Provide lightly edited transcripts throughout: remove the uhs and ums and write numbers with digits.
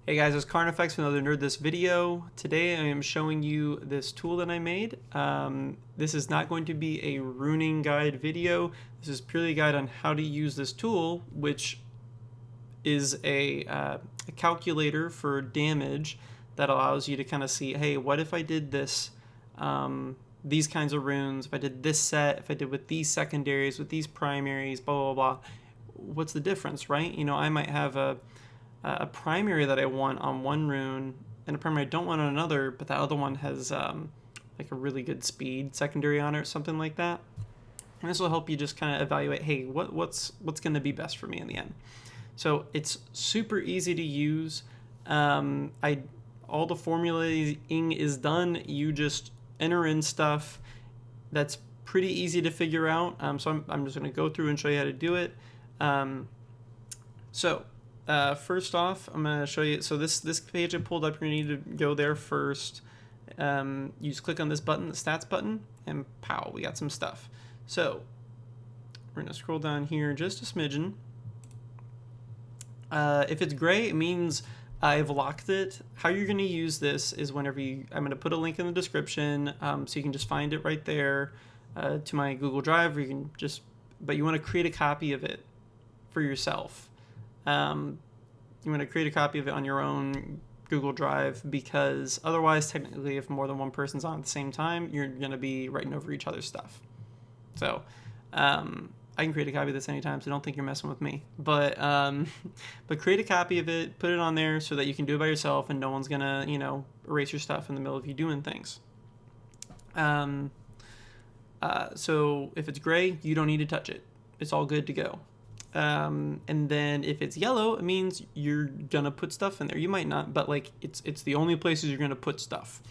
Hey guys, it's Carnifex with another Nerd This video. Today I am showing you this tool that I made. This is not going to be a runing guide video. This is purely a guide on how to use this tool, which is a calculator for damage that allows you to kind of see, hey, what if I did this, these kinds of runes, if I did this set, if I did with these secondaries, with these primaries, blah, blah, blah, what's the difference, right? You know, I might have a primary that I want on one rune and a primary I don't want on another, but that other one has like a really good speed secondary on it or something like that. And this will help you just kind of evaluate, hey, what's going to be best for me in the end. So it's super easy to use. All the formulating is done. You just enter in stuff that's pretty easy to figure out. So I'm just going to go through and show you how to do it. First off, I'm going to show you, so this page I pulled up, you're going to need to go there first. You just click on this button, the stats button, and pow, we got some stuff. So we're going to scroll down here just a smidgen. If it's gray, it means I've locked it. How you're going to use this is whenever I'm going to put a link in the description, so you can just find it right there to my Google Drive, or you can just, but you want to create a copy of it for yourself. You want to create a copy of it on your own Google Drive, because otherwise, technically, if more than one person's on at the same time, you're going to be writing over each other's stuff. So I can create a copy of this anytime, so don't think you're messing with me. But create a copy of it, put it on there so that you can do it by yourself, and no one's going to, erase your stuff in the middle of you doing things. So if it's gray, you don't need to touch it. It's all good to go. And then if it's yellow, it means you're gonna put stuff in there. You might not, but like it's the only places you're gonna put stuff.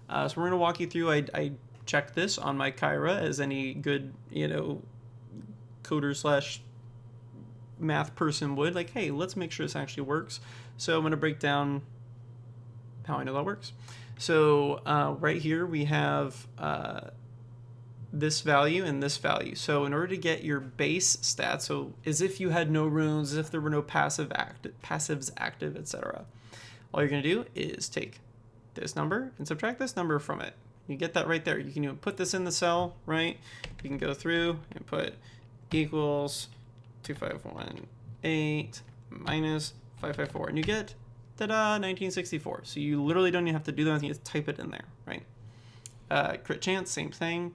So we're gonna walk you through. I checked this on my Kyra, as any good coder / math person would. Like, hey, let's make sure this actually works. So I'm gonna break down how I know that works. So right here we have this value and this value. So in order to get your base stats, so as if you had no runes, as if there were no passives active, etc., all you're going to do is take this number and subtract this number from it. You get that right there. You can even put this in the cell, right? You can go through and put equals 2518 minus 554, and you get, ta-da, 1964. So you literally don't even have to do anything, you just type it in there, right? Crit chance, same thing.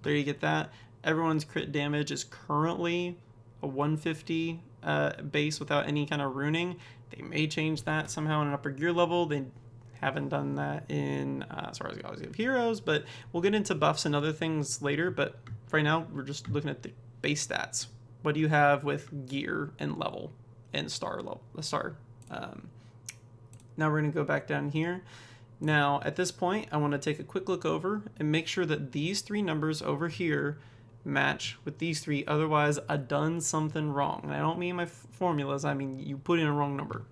There you get that. Everyone's crit damage is currently a 150 base without any kind of runing. They may change that somehow in an upper gear level. They haven't done that in as far as Galaxy of Heroes, but we'll get into buffs and other things later. But right now, we're just looking at the base stats. What do you have with gear and level and star level? Now we're going to go back down here. Now, at this point, I want to take a quick look over and make sure that these three numbers over here match with these three. Otherwise, I've done something wrong. And I don't mean my formulas. I mean, you put in a wrong number.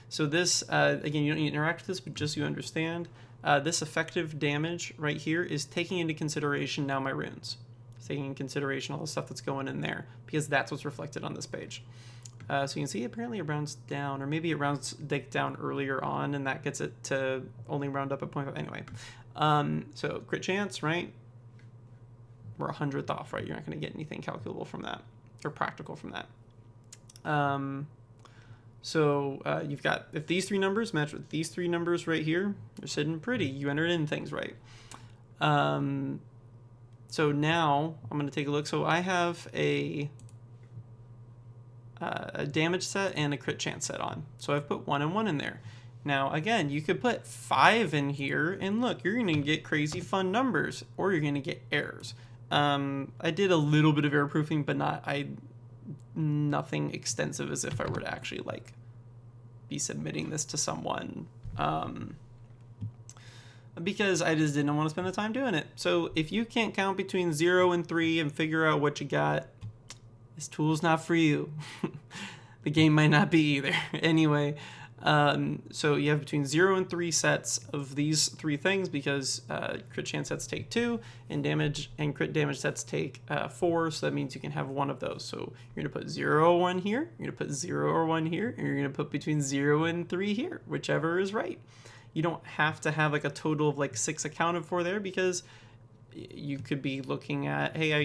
So this, again, you don't need to interact with this, but just so you understand, this effective damage right here is taking into consideration now my runes. It's taking into consideration all the stuff that's going in there, because that's what's reflected on this page. So you can see apparently it rounds down, or maybe it rounds down earlier on, and that gets it to only round up at 0.5. Anyway, so crit chance, right? We're 100th off, right? You're not going to get anything calculable from that, or practical from that. You've got, if these three numbers match with these three numbers right here, you're sitting pretty. You entered in things right. So now I'm going to take a look. So I have a damage set and a crit chance set on. So I've put 1 and 1 in there. Now, again, you could put 5 in here, and look, you're going to get crazy fun numbers, or you're going to get errors. I did a little bit of error proofing, but nothing extensive as if I were to actually be submitting this to someone, because I just didn't want to spend the time doing it. So if you can't count between 0 and 3 and figure out what you got, this tool's not for you. The game might not be either. Anyway, So you have between 0 and 3 sets of these 3 things, because crit chance sets take 2, and damage and crit damage sets take 4. So that means you can have one of those. So you're going to put 0 or 1 here, you're going to put 0 or 1 here, and you're going to put between 0 and 3 here, whichever is right. You don't have to have like a total of like 6 accounted for there, because you could be looking at, hey, I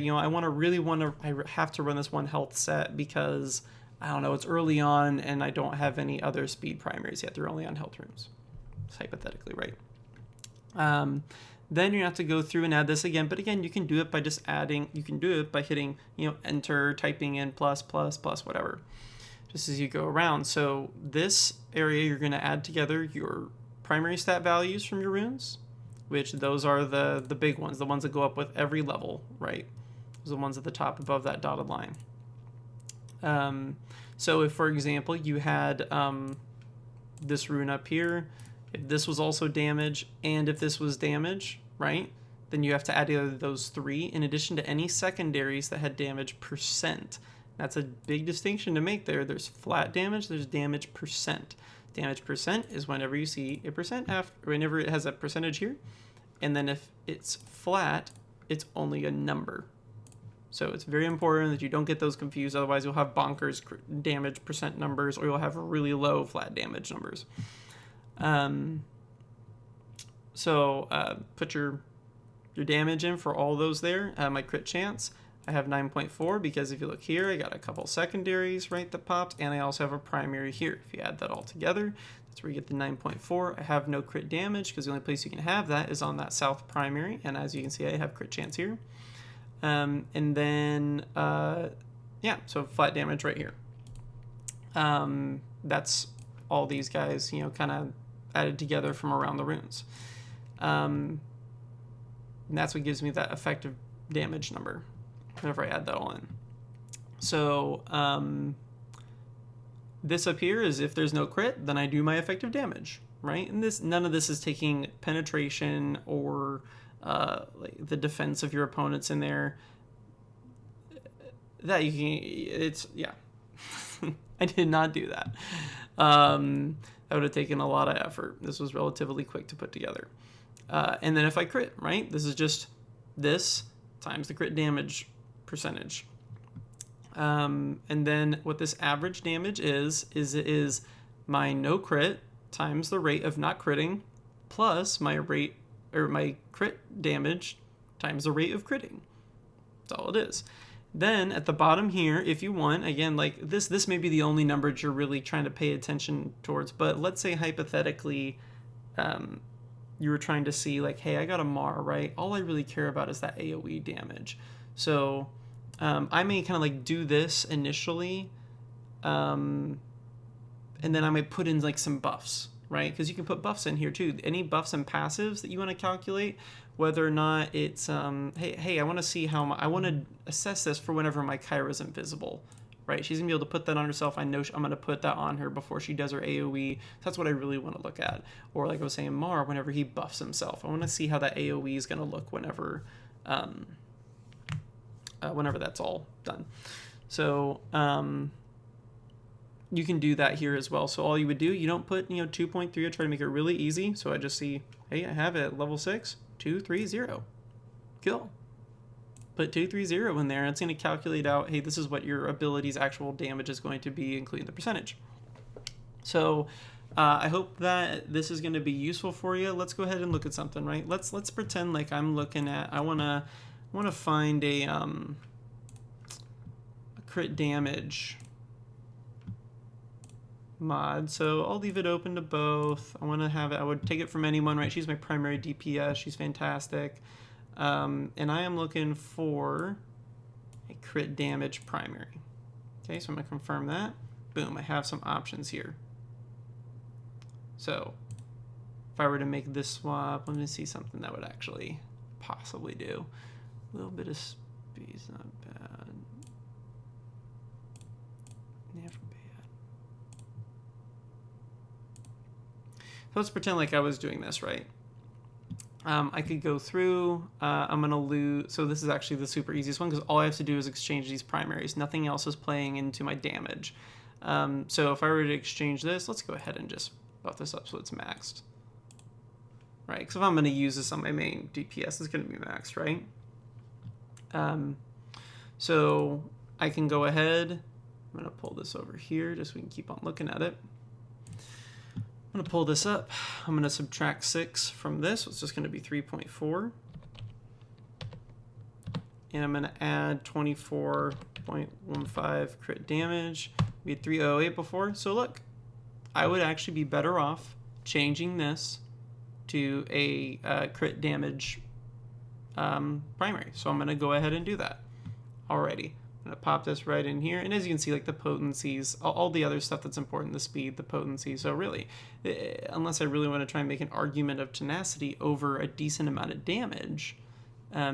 have to run this 1 health set because I don't know, it's early on and I don't have any other speed primaries yet. They're only on health runes. It's hypothetically, right? Then you have to go through and add this again. But again, you can do it by just adding, you can do it by hitting, enter, typing in plus, whatever, just as you go around. So this area, you're going to add together your primary stat values from your runes, which those are the big ones, the ones that go up with every level, right? Those are the ones at the top above that dotted line. So if, for example, you had this rune up here, if this was also damage, and if this was damage, right, then you have to add either of those 3 in addition to any secondaries that had damage percent. That's a big distinction to make there. There's flat damage, there's damage percent. Damage percent is whenever you see a percent whenever it has a percentage here, and then if it's flat, it's only a number. So it's very important that you don't get those confused. Otherwise, you'll have bonkers damage percent numbers, or you'll have really low flat damage numbers. Put your damage in for all those there. My crit chance, I have 9.4 because if you look here, I got a couple secondaries, right, that popped, and I also have a primary here. If you add that all together, that's where you get the 9.4. I have no crit damage because the only place you can have that is on that south primary, and as you can see, I have crit chance here. And then, so flat damage right here. That's all these guys, kind of added together from around the runes. And that's what gives me that effective damage number whenever I add that all in. So, this up here is if there's no crit, then I do my effective damage, right? And none of this is taking penetration or like the defense of your opponents in there. That you can, I did not do that. That would have taken a lot of effort. This was relatively quick to put together. And then if I crit, right, this is just this times the crit damage percentage. And then what this average damage is my no crit times the rate of not critting plus my rate, or my crit damage times the rate of critting. That's all it is. Then at the bottom here, if you want, again, like this may be the only number you're really trying to pay attention towards, but let's say hypothetically, you were trying to see like, hey, I got a Mar, right? All I really care about is that AoE damage. So I may kind of like do this initially, and then I might put in like some buffs, right? Because you can put buffs in here too. Any buffs and passives that you want to calculate, whether or not it's, hey, I want to see how I want to assess this for whenever my Kyra's invisible, right? She's going to be able to put that on herself. I know I'm going to put that on her before she does her AoE. That's what I really want to look at. Or like I was saying, Mar, whenever he buffs himself, I want to see how that AoE is going to look whenever that's all done. So, you can do that here as well. So all you would do, you don't put 2.3. I try to make it really easy. So I just see, hey, I have it at level 6, 230. Cool. Put 230 in there, and it's going to calculate out, hey, this is what your ability's actual damage is going to be, including the percentage. So I hope that this is going to be useful for you. Let's go ahead and look at something, right? Let's pretend like I'm looking at, I want to find a crit damage mod. So I'll leave it open to both. I want to have it, I would take it from anyone, right? She's my primary DPS. She's fantastic. And I am looking for a crit damage primary. Okay, so I'm going to confirm that. Boom, I have some options here. So if I were to make this swap, let me see something that would actually possibly do. A little bit of speed's not bad. Never bad. So let's pretend like I was doing this, right? I could go through, I'm going to lose, so this is actually the super easiest one because all I have to do is exchange these primaries. Nothing else is playing into my damage. So if I were to exchange this, let's go ahead and just buff this up so it's maxed. Right, because if I'm going to use this on my main DPS, it's going to be maxed, right? So I can go ahead. I'm going to pull this over here just so we can keep on looking at it. I'm going to pull this up. I'm going to subtract 6 from this. So it's just going to be 3.4. And I'm going to add 24.15 crit damage. We had 308 before. So look, I would actually be better off changing this to a crit damage primary. So I'm going to go ahead and do that already. I'm going to pop this right in here. And as you can see, like the potencies, all the other stuff that's important, the speed, the potency. So really, unless I really want to try and make an argument of tenacity over a decent amount of damage,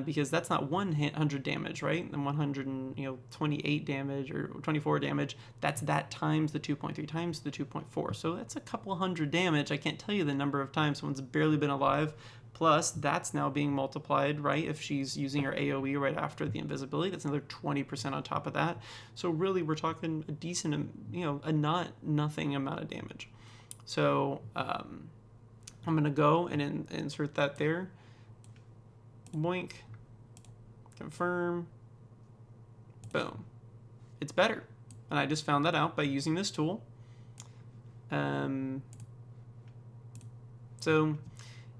because that's not 100 damage, right? And 128 damage or 24 damage, that's that times the 2.3 times the 2.4. So that's a couple hundred damage. I can't tell you the number of times someone's barely been alive. Plus, that's now being multiplied, right? If she's using her AoE right after the invisibility, that's another 20% on top of that. So really, we're talking a decent, a nothing amount of damage. So I'm going to go and insert that there. Boink, confirm, boom. It's better. And I just found that out by using this tool. So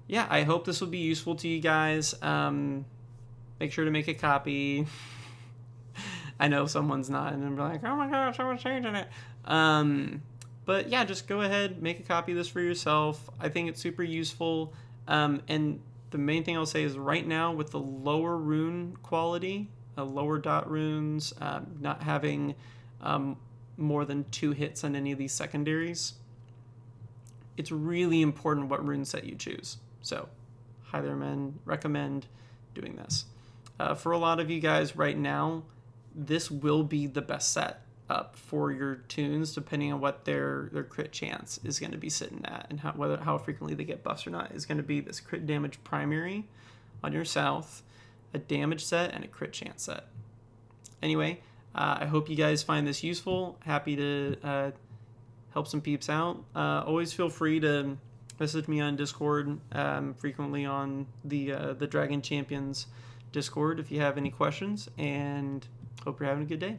yeah, I hope this will be useful to you guys. Make sure to make a copy. I know someone's not, and they're like, oh my gosh, someone's changing it. But yeah, just go ahead, make a copy of this for yourself. I think it's super useful. And the main thing I'll say is right now with the lower rune quality, lower dot runes, not having more than 2 hits on any of these secondaries, it's really important what rune set you choose. So highly recommend doing this. For a lot of you guys right now, this will be the best set up for your toons, depending on what their crit chance is going to be sitting at, and how frequently they get buffs or not is going to be this crit damage primary on your south, a damage set, and a crit chance set. Anyway, I hope you guys find this useful. Happy to help some peeps out. Always feel free to message me on Discord, frequently on the Dragon Champions Discord if you have any questions, and hope you're having a good day.